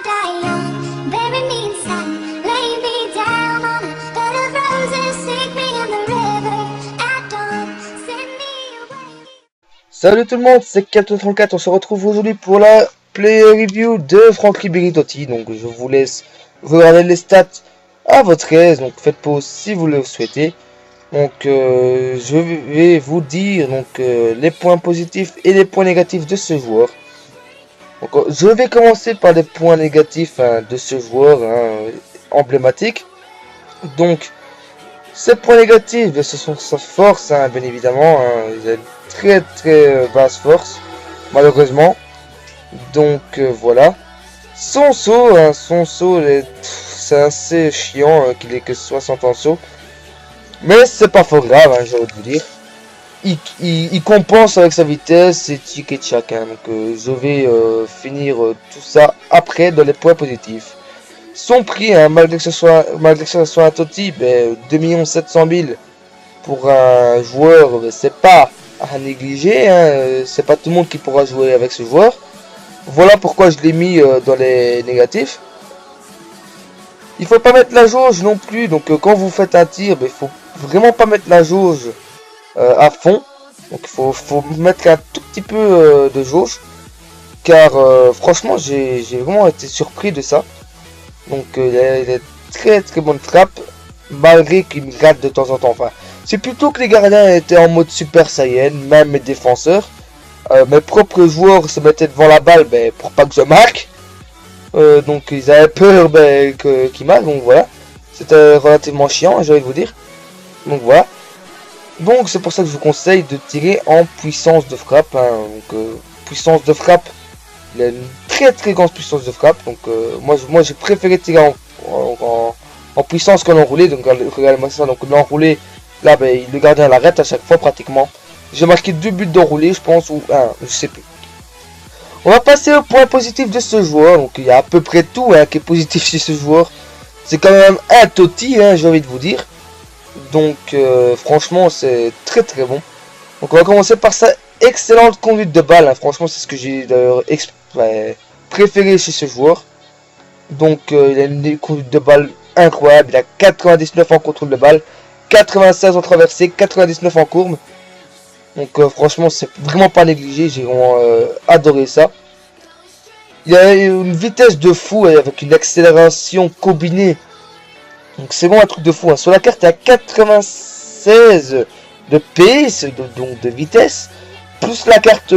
die young, bury me in sun, lay me down on a bed of roses, sink me in the river at dawn, send me away. Salut tout le monde, c'est Captain34, on se retrouve aujourd'hui pour la play review de Franck Ribéry Totti. Donc je vous laisse regarder les stats à votre aise, donc faites pause si vous le souhaitez. Donc je vais vous dire les points positifs et les points négatifs de ce joueur. Donc je vais commencer par les points négatifs de ce joueur emblématique. Donc ces points négatifs, ce sont sa force, bien évidemment. Il a une très basse force, malheureusement. Donc voilà. Son saut, c'est assez chiant qu'il ait que 60 en saut. Mais c'est pas fort grave, j'ai envie de vous dire. Il compense avec sa vitesse et tic et tchac. Donc je vais finir tout ça après dans les points positifs. Son prix, malgré que ce soit un Totti, 2 700 000 pour un joueur, c'est pas à négliger. C'est pas tout le monde qui pourra jouer avec ce joueur. Voilà pourquoi je l'ai mis dans les négatifs. Il faut pas mettre la jauge non plus. Donc quand vous faites un tir, il faut vraiment pas mettre la jauge à fond. Donc il faut mettre un tout petit peu de jauge. Car franchement, j'ai vraiment été surpris de ça. Donc il a très bonne trappe, malgré qu'il me rate de temps en temps. Enfin, c'est plutôt que les gardiens étaient en mode Super Saiyan, même mes défenseurs. Mes propres joueurs se mettaient devant la balle pour pas que je marque. Donc ils avaient peur qu'ils marquent, donc voilà. C'était relativement chiant, j'ai envie de vous dire. Donc voilà. Donc c'est pour ça que je vous conseille de tirer en puissance de frappe. Puissance de frappe. Il a une très grande puissance de frappe. Donc moi j'ai préféré tirer en puissance que l'enroulé. Donc regardez-moi ça. Donc l'enroulé, là le gardien l'arrête à chaque fois pratiquement. J'ai marqué 2 buts d'enroulé, je pense, ou 1, je sais plus. On va passer au point positif de ce joueur. Donc il y a à peu près tout qui est positif chez ce joueur. C'est quand même un Totti, j'ai envie de vous dire. Donc franchement c'est très bon. Donc on va commencer par sa excellente conduite de balle. Franchement c'est ce que j'ai d'ailleurs préféré chez ce joueur. Donc il a une conduite de balle incroyable. Il a 99 en contrôle de balle, 96 en traversée, 99 en courbe. Donc franchement c'est vraiment pas négligé, j'ai vraiment adoré ça. Il a une vitesse de fou avec une accélération combinée. Donc c'est vraiment un truc de fou. Sur la carte il y a 96 de PS, donc de vitesse. Plus la carte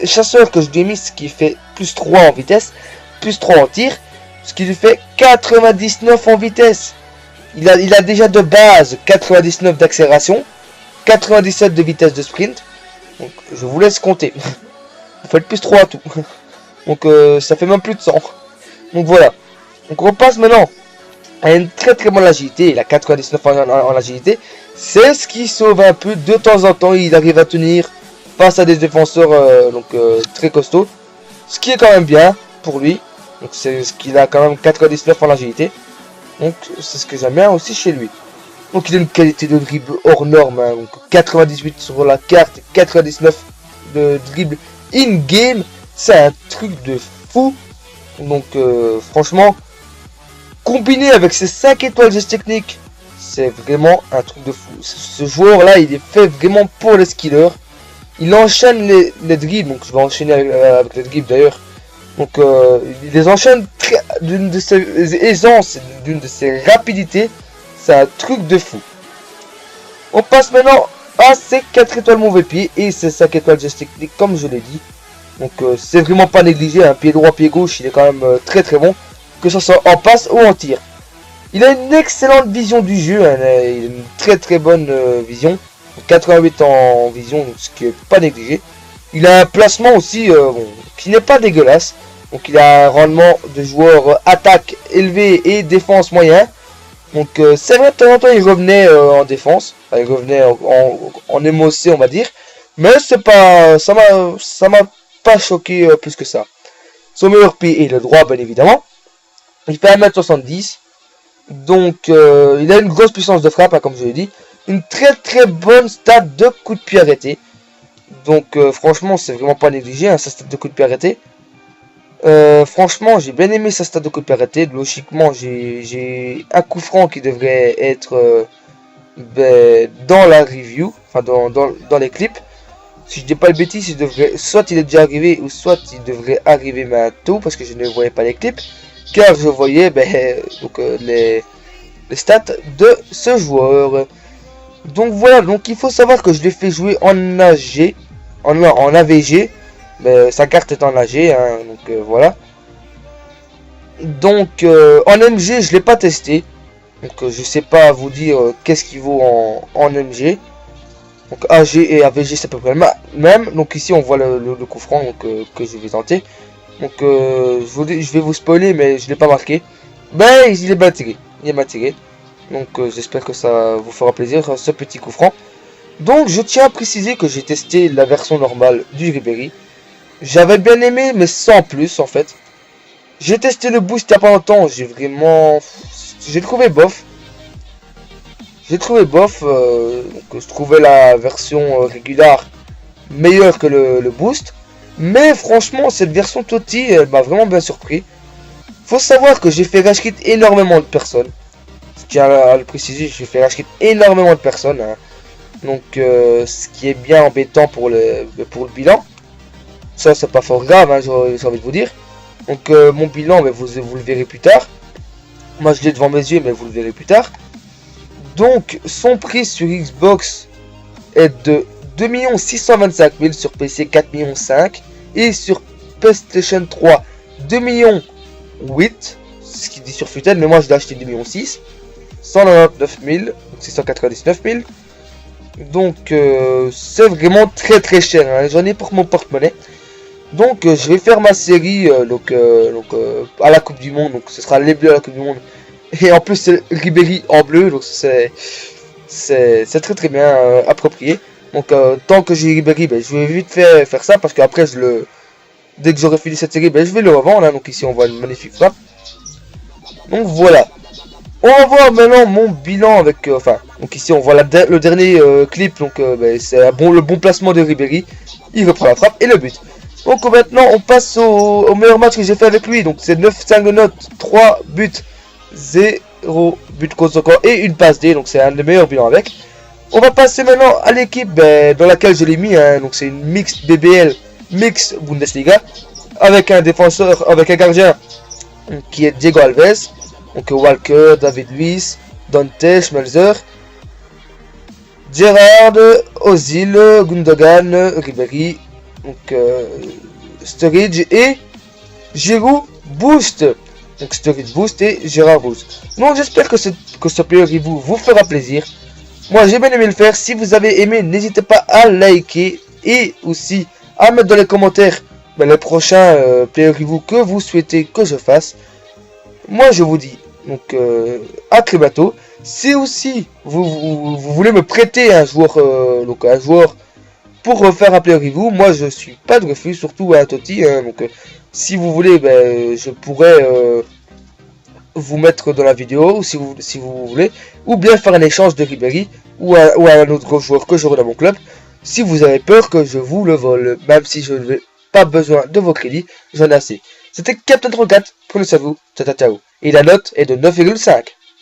chasseur que je lui ai mis, qui fait plus 3 en vitesse, plus 3 en tir. Ce qui lui fait 99 en vitesse. Il a déjà de base 99 d'accélération, 97 de vitesse de sprint. Donc je vous laisse compter. Vous faites plus 3 à tout. Donc ça fait même plus de 100. Donc voilà. Donc on passe maintenant à une très bonne agilité. Il a 99 en agilité. C'est ce qui sauve un peu de temps en temps. Il arrive à tenir face à des défenseurs très costauds. Ce qui est quand même bien pour lui. Donc c'est ce qu'il a quand même 99 en agilité. Donc c'est ce que j'aime bien aussi chez lui. Donc il a une qualité de dribble hors norme, donc 98 sur la carte, 99 de dribble in-game, c'est un truc de fou. Donc franchement, combiné avec ses 5 étoiles gestes techniques, c'est vraiment un truc de fou. Ce joueur là, il est fait vraiment pour les skillers. Il enchaîne les dribbles, donc je vais enchaîner avec les dribbles d'ailleurs. Donc il les enchaîne d'une de ses aisances, d'une de ses rapidités. C'est un truc de fou. On passe maintenant à ses 4 étoiles mauvais pied et ses 5 étoiles gestes techniques comme je l'ai dit. Donc c'est vraiment pas négligé. Pied droit, pied gauche, il est quand même très bon. Que ce soit en passe ou en tir. Il a une excellente vision du jeu. Il a une très bonne vision. 88 en vision, donc ce qui est pas négligé. Il a un placement aussi qui n'est pas dégueulasse. Donc il a un rendement de joueur attaque élevé et défense moyen. Donc c'est vrai, de temps en temps il revenait en défense, il revenait en émocé on va dire, mais c'est pas, ça m'a pas choqué plus que ça. Son meilleur pied est le droit bien évidemment, il fait 1m70, donc il a une grosse puissance de frappe comme je l'ai dit, une très bonne stat de coup de pied arrêté, donc franchement c'est vraiment pas négligé sa stat de coup de pied arrêté. Franchement, j'ai bien aimé sa stat de coup de pied arrêté. Logiquement, j'ai un coup franc qui devrait être dans la review, enfin dans les clips. Si je dis pas le bêtise, soit il est déjà arrivé, ou soit il devrait arriver bientôt, parce que je ne voyais pas les clips, car je voyais donc, les stats de ce joueur. Donc voilà, donc il faut savoir que je l'ai fait jouer en AG, en AVG, mais sa carte est en AG, hein, donc voilà. Donc en MG, je l'ai pas testé, donc je sais pas vous dire qu'est-ce qu'il vaut en MG. Donc AG et AVG c'est à peu près le même. Donc ici on voit le coup franc donc, que je vais tenter. Donc je vais vous spoiler mais je l'ai pas marqué. Ben il est bien tiré. Il est bien tiré. Donc j'espère que ça vous fera plaisir ce petit coup franc. Donc je tiens à préciser que j'ai testé la version normale du Ribéry. J'avais bien aimé mais sans plus en fait. J'ai testé le boost il y a pas longtemps. J'ai trouvé bof. Donc je trouvais la version régulière meilleure que le boost. Mais franchement, cette version Toti, elle m'a vraiment bien surpris. Faut savoir que j'ai fait rage quit énormément de personnes. Je tiens à le préciser, j'ai fait rage quit énormément de personnes. Hein. Donc, ce qui est bien embêtant pour le bilan. Ça, c'est pas fort grave, hein, j'ai envie de vous dire. Donc, mon bilan, mais vous le verrez plus tard. Moi, je l'ai devant mes yeux, mais vous le verrez plus tard. Donc, son prix sur Xbox est de 2 625 000, sur PC 4 500 000 et sur PlayStation 3 2 800 000, ce qui dit sur Futel, mais moi je l'ai acheté 2 600 199 000, donc 699 000. Donc c'est vraiment très cher, hein. J'en ai pour mon porte-monnaie. Donc je vais faire ma série à la Coupe du Monde, donc ce sera les bleus à la Coupe du Monde. Et en plus c'est Ribéry en bleu, donc c'est très bien approprié. Donc tant que j'ai Ribéry, ben, je vais vite faire ça parce qu'après dès que j'aurai fini cette série, ben, je vais le revendre. Hein. Donc ici on voit une magnifique frappe. Donc voilà. On va voir maintenant mon bilan avec donc ici on voit le dernier clip. Donc ben, c'est le bon placement de Ribéry. Il reprend la frappe et le but. Donc maintenant on passe au meilleur match que j'ai fait avec lui. Donc c'est 9-5 notes, 3 buts, 0 but contre son corps et une passe D. Donc c'est un des meilleurs bilans avec. On va passer maintenant à l'équipe dans laquelle je l'ai mis. Hein. Donc c'est une mixte BBL, mixte Bundesliga. Avec un défenseur, avec un gardien qui est Diego Alves. Donc Walker, David Luiz, Dante, Schmelzer, Gerrard, Ozil, Gundogan, Ribéry, donc Sturridge et Giroud Boost. Donc Sturridge Boost et Gerrard Boost. Donc j'espère que ce player review vous fera plaisir. Moi j'ai bien aimé le faire. Si vous avez aimé, n'hésitez pas à liker et aussi à mettre dans les commentaires les prochains player review que vous souhaitez que je fasse. Moi je vous dis donc à très bientôt. Si aussi vous voulez me prêter un joueur pour faire un player review, moi je suis pas de refus, surtout à Toti. Hein, donc si vous voulez, je pourrais vous mettre dans la vidéo si vous voulez, ou bien faire un échange de Ribéry ou à un autre joueur que j'aurai dans mon club. Si vous avez peur que je vous le vole, même si je n'ai pas besoin de vos crédits, j'en ai assez. C'était Captain 34, prenez soin de vous, ciao ciao. Et la note est de 9,5.